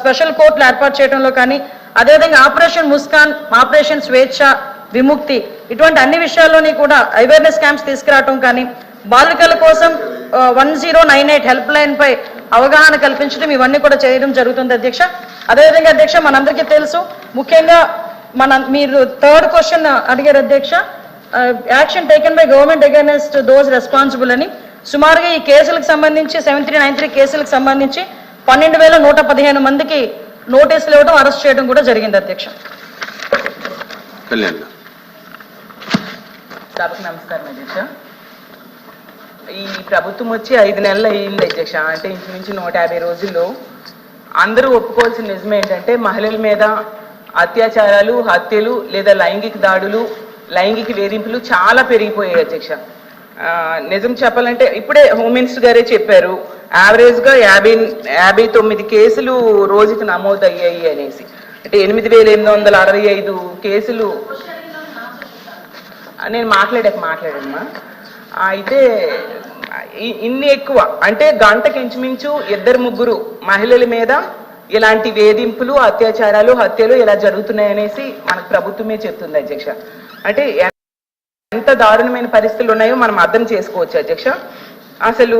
Special కోర్టులు ఏర్పాటు చేయడంలో కానీ, అదేవిధంగా ఆపరేషన్ ముస్కాన్, ఆపరేషన్ స్వేచ్ఛ, విముక్తి ఇటువంటి అన్ని విషయాల్లోని కూడా అవేర్నెస్ క్యాంప్స్ తీసుకురావడం కానీ, బాలికల కోసం 1098 హెల్ప్ లైన్ పై అవగాహన కల్పించడం ఇవన్నీ కూడా చేయడం జరుగుతుంది అధ్యక్ష. అదేవిధంగా అధ్యక్ష మనందరికీ తెలుసు, ముఖ్యంగా మీరు థర్డ్ క్వశ్చన్ అడిగారు అధ్యక్ష, action taken by government against those responsible అని. సుమారుగా ఈ కేసులకు సంబంధించి 7393 కేసులకు సంబంధించి 12,115 మందికి నోటీసులు ఇవ్వడం, అరెస్ట్ చేయడం కూడా జరిగింది అధ్యక్ష. సభకు నమస్కారం అధ్యక్ష. ఈ ప్రభుత్వం వచ్చి 5 నెలలు అయ్యింది అధ్యక్ష. అంటే ఇంచుమించు 150 రోజుల్లో అందరూ ఒప్పుకోవాల్సిన నిజం ఏంటంటే మహిళల మీద అత్యాచారాలు, హత్యలు లేదా లైంగిక దాడులు, లైంగిక వేధింపులు చాలా పెరిగిపోయాయి అధ్యక్ష. నిజం చెప్పాలంటే ఇప్పుడే హోమ్ మినిస్టర్ గారే చెప్పారు, యావరేజ్గా 59 కేసులు రోజుకి నమోదు అయ్యాయి అనేసి. అంటే 8,865 కేసులు. నేను మాట్లాడమ్మా. అయితే ఇన్ని ఎక్కువ అంటే గంటకి ఇంచుమించు 2-3 మహిళల మీద ఇలాంటి వేధింపులు, అత్యాచారాలు, హత్యలు ఇలా జరుగుతున్నాయి అనేసి మనకు ప్రభుత్వమే చెప్తుంది అధ్యక్ష. అంటే ఎంత దారుణమైన పరిస్థితులు ఉన్నాయో మనం అర్థం చేసుకోవచ్చు అధ్యక్ష. అసలు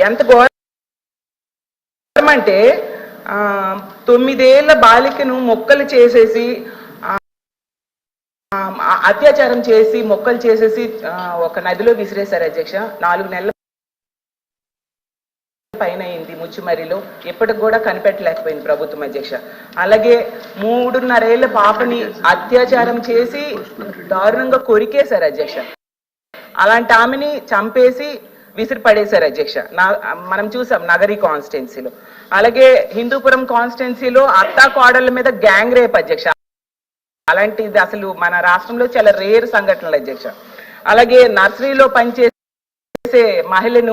ఎంత ఘోరం అంటే 9 ఏళ్ల బాలికను మొక్కలు చేసేసి, అత్యాచారం చేసి మొక్కలు చేసేసి ఒక నదిలో విసిరేశారు అధ్యక్ష. 4 నెలల పైన అయింది ముచ్చుమరిలో. ఇప్పటికి కూడా కనిపెట్టలేకపోయింది ప్రభుత్వం అధ్యక్ష. అలాగే 3.5 ఏళ్ల పాపని అత్యాచారం చేసి దారుణంగా కొరికేశారు అధ్యక్ష. అలాంటి ఆమెని చంపేసి విసిరి పడేశారు అధ్యక్ష. మనం చూసాం నగరి కాన్స్టిట్యున్సీలో. అలాగే హిందూపురం కాన్స్టిట్యున్సీలో అత్తా కోడళ్ళ మీద గ్యాంగ్ రేప్ అధ్యక్ష. అలాంటిది అసలు మన రాష్ట్రంలో చాలా రేర్ సంఘటనలు అధ్యక్ష. అలాగే నర్సరీలో పనిచేసే మహిళను